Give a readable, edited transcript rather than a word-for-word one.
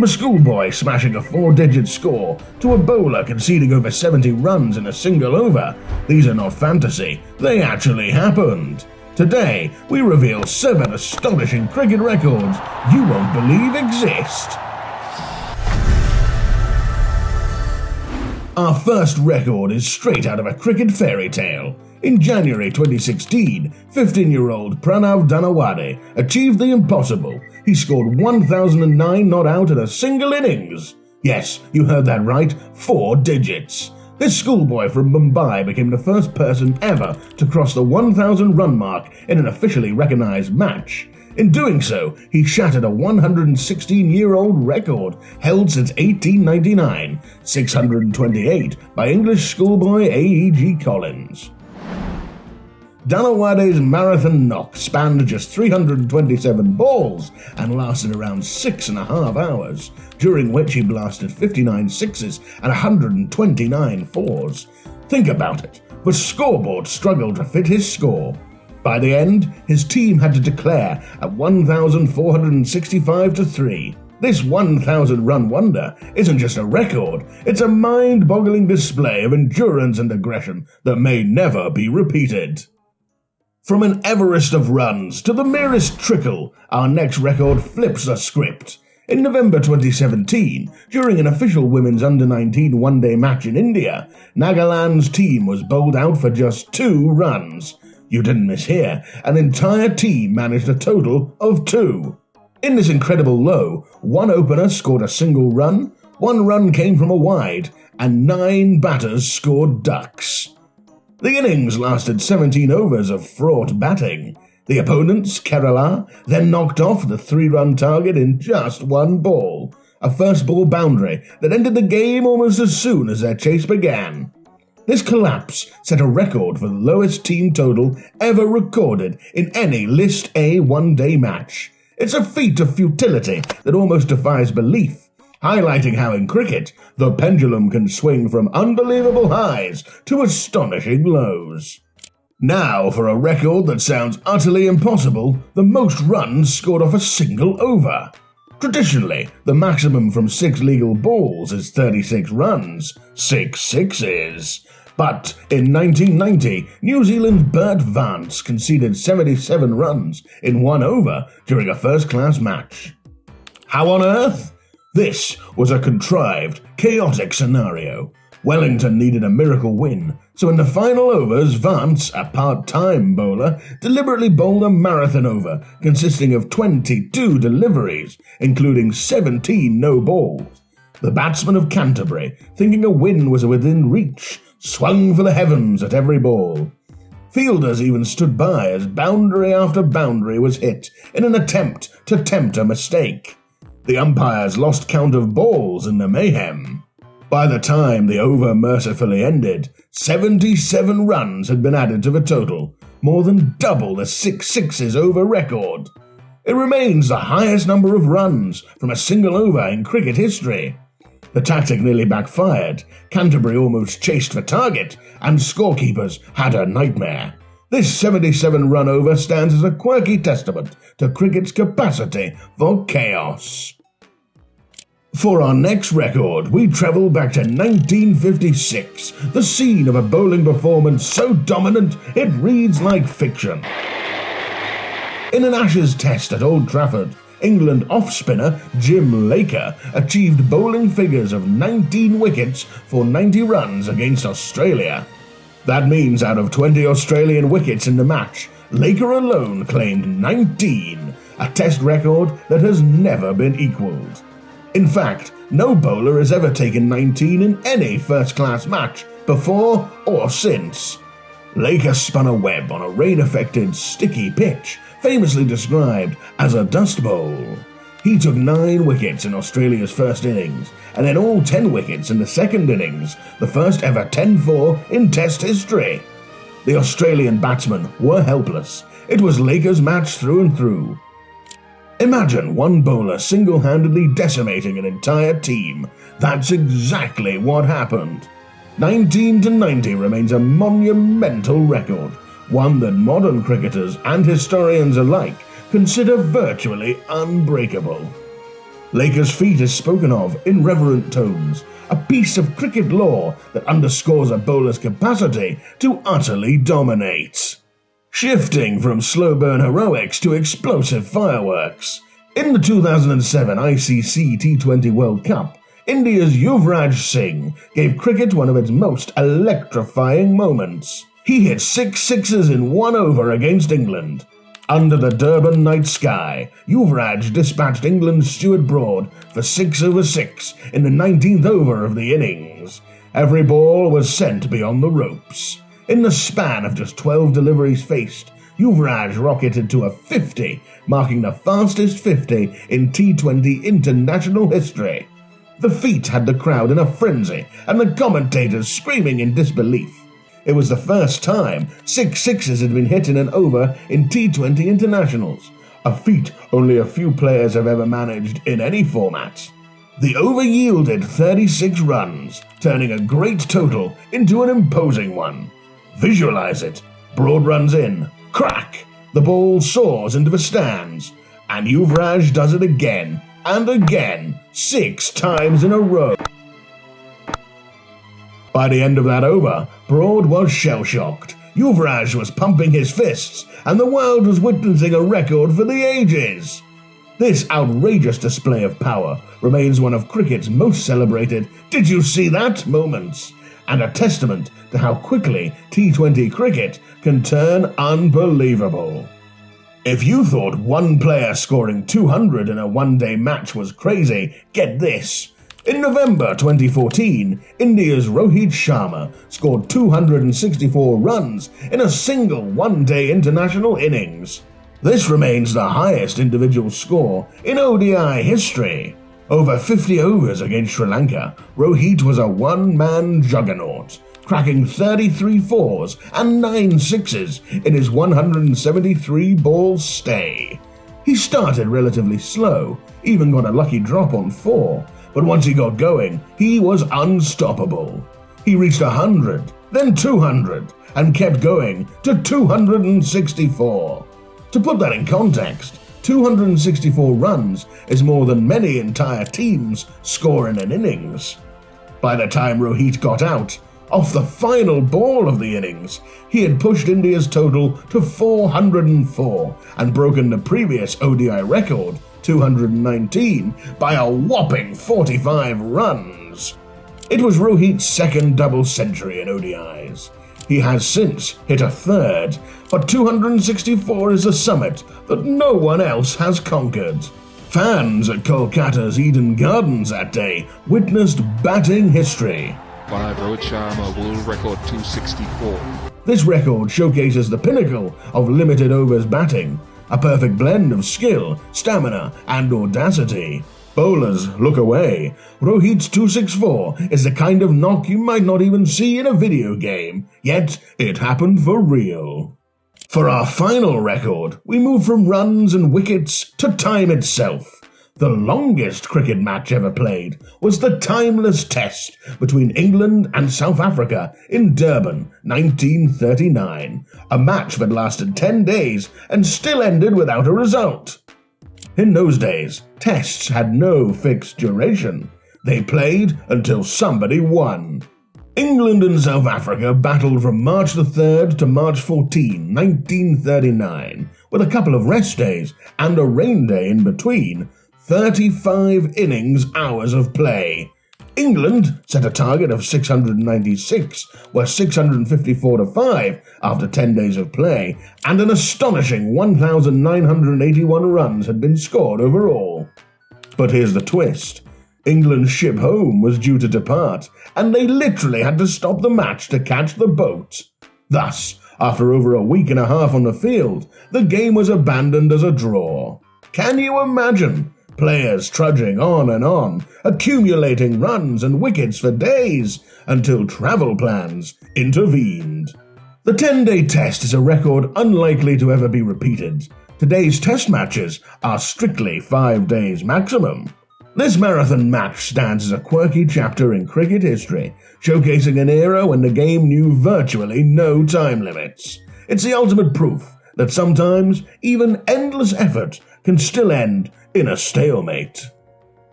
From a schoolboy smashing a 4-digit score to a bowler conceding over 70 runs in a single over, these are not fantasy, they actually happened. Today, we reveal 7 astonishing cricket records you won't believe exist. Our first record is straight out of a cricket fairy tale. In January 2016, 15-year-old Pranav Dhanawade achieved the impossible. He scored 1,009 not out in a single innings. Yes, you heard that right, 4 digits. This schoolboy from Mumbai became the first person ever to cross the 1,000 run mark in an officially recognized match. In doing so, he shattered a 116-year-old record held since 1899, 628 by English schoolboy A.E.G. Collins. Dhanawade's marathon knock spanned just 327 balls and lasted around 6.5 hours, during which he blasted 59 sixes and 129 fours. Think about it, the scoreboard struggled to fit his score. By the end, his team had to declare at 1,465-3. This 1,000-run wonder isn't just a record, it's a mind-boggling display of endurance and aggression that may never be repeated. From an Everest of runs to the merest trickle, our next record flips the script. In November 2017, during an official women's under-19 one-day match in India, Nagaland's team was bowled out for just 2 runs. You didn't mishear, an entire team managed a total of 2. In this incredible low, 1 opener scored a single run, 1 run came from a wide, and 9 batters scored ducks. The innings lasted 17 overs of fraught batting. The opponents, Kerala, then knocked off the 3-run target in just 1 ball, a first ball boundary that ended the game almost as soon as their chase began. This collapse set a record for the lowest team total ever recorded in any List A one-day match. It's a feat of futility that almost defies belief, highlighting how in cricket, the pendulum can swing from unbelievable highs to astonishing lows. Now for a record that sounds utterly impossible, the most runs scored off a single over. Traditionally, the maximum from 6 legal balls is 36 runs, 6 sixes. But in 1990, New Zealand's Bert Vance conceded 77 runs in 1 over during a first-class match. How on earth? This was a contrived, chaotic scenario. Wellington needed a miracle win, so in the final overs, Vance, a part-time bowler, deliberately bowled a marathon over consisting of 22 deliveries, including 17 no balls. The batsman of Canterbury, thinking a win was within reach, swung for the heavens at every ball. Fielders even stood by as boundary after boundary was hit in an attempt to tempt a mistake. The umpires lost count of balls in the mayhem. By the time the over mercifully ended, 77 runs had been added to the total, more than double the 6 sixes over record. It remains the highest number of runs from a single over in cricket history. The tactic nearly backfired, Canterbury almost chased for target, and scorekeepers had a nightmare. This 77-run over stands as a quirky testament to cricket's capacity for chaos. For our next record, we travel back to 1956, the scene of a bowling performance so dominant it reads like fiction. In an Ashes test at Old Trafford, England off-spinner Jim Laker achieved bowling figures of 19 wickets for 90 runs against Australia. That means out of 20 Australian wickets in the match, Laker alone claimed 19, a test record that has never been equalled. In fact, no bowler has ever taken 19 in any first-class match, before or since. Laker spun a web on a rain-affected, sticky pitch, famously described as a dust bowl. He took 9 wickets in Australia's first innings, and then all 10 wickets in the second innings, the first ever 10-4 in Test history. The Australian batsmen were helpless. It was Laker's match through and through. Imagine one bowler single-handedly decimating an entire team. That's exactly what happened. 19-90 remains a monumental record, one that modern cricketers and historians alike consider virtually unbreakable. Laker's feat is spoken of in reverent tones, a piece of cricket lore that underscores a bowler's capacity to utterly dominate. Shifting from slow burn heroics to explosive fireworks. In the 2007 ICC T20 World Cup, India's Yuvraj Singh gave cricket one of its most electrifying moments. He hit 6 sixes in 1 over against England. Under the Durban night sky, Yuvraj dispatched England's Stuart Broad for 6 over 6 in the 19th over of the innings. Every ball was sent beyond the ropes. In the span of just 12 deliveries faced, Yuvraj rocketed to a 50, marking the fastest 50 in T20 international history. The feat had the crowd in a frenzy and the commentators screaming in disbelief. It was the first time 6 sixes had been hit in an over in T20 internationals, a feat only a few players have ever managed in any format. The over yielded 36 runs, turning a great total into an imposing one. Visualize it. Broad runs in. Crack! The ball soars into the stands, and Yuvraj does it again and again, 6 times in a row. By the end of that over, Broad was shell-shocked. Yuvraj was pumping his fists, and the world was witnessing a record for the ages. This outrageous display of power remains one of cricket's most celebrated "did you see that" moments, and a testament to how quickly T20 cricket can turn unbelievable. If you thought one player scoring 200 in a one-day match was crazy, get this. In November 2014, India's Rohit Sharma scored 264 runs in a single one-day international innings. This remains the highest individual score in ODI history. Over 50 overs against Sri Lanka, Rohit was a one-man juggernaut, cracking 33 fours and 9 sixes in his 173-ball stay. He started relatively slow, even got a lucky drop on 4, but once he got going, he was unstoppable. He reached 100, then 200, and kept going to 264. To put that in context, 264 runs is more than many entire teams score in an innings. By the time Rohit got out, off the final ball of the innings, he had pushed India's total to 404 and broken the previous ODI record, 219, by a whopping 45 runs. It was Rohit's second double century in ODIs. He has since hit a third, but 264 is a summit that no one else has conquered. Fans at Kolkata's Eden Gardens that day witnessed batting history. By Rohit Sharma, world record 264. This record showcases the pinnacle of limited overs batting, a perfect blend of skill, stamina, and audacity. Bowlers look away. Rohit's 264 is the kind of knock you might not even see in a video game, yet it happened for real. For our final record, we move from runs and wickets to time itself. The longest cricket match ever played was the timeless test between England and South Africa in Durban, 1939, a match that lasted 10 days and still ended without a result. In those days, tests had no fixed duration. They played until somebody won. England and South Africa battled from March the 3rd to March 14, 1939, with a couple of rest days and a rain day in between. 35 innings hours of play. England set a target of 696, were 654 to 5 after 10 days of play, and an astonishing 1,981 runs had been scored overall. But here's the twist. England's ship home was due to depart, and they literally had to stop the match to catch the boat. Thus, after over a week and a half on the field, the game was abandoned as a draw. Can you imagine? Players trudging on, accumulating runs and wickets for days, until travel plans intervened. The 10-day test is a record unlikely to ever be repeated. Today's test matches are strictly 5 days maximum. This marathon match stands as a quirky chapter in cricket history, showcasing an era when the game knew virtually no time limits. It's the ultimate proof that sometimes even endless effort can still end in a stalemate.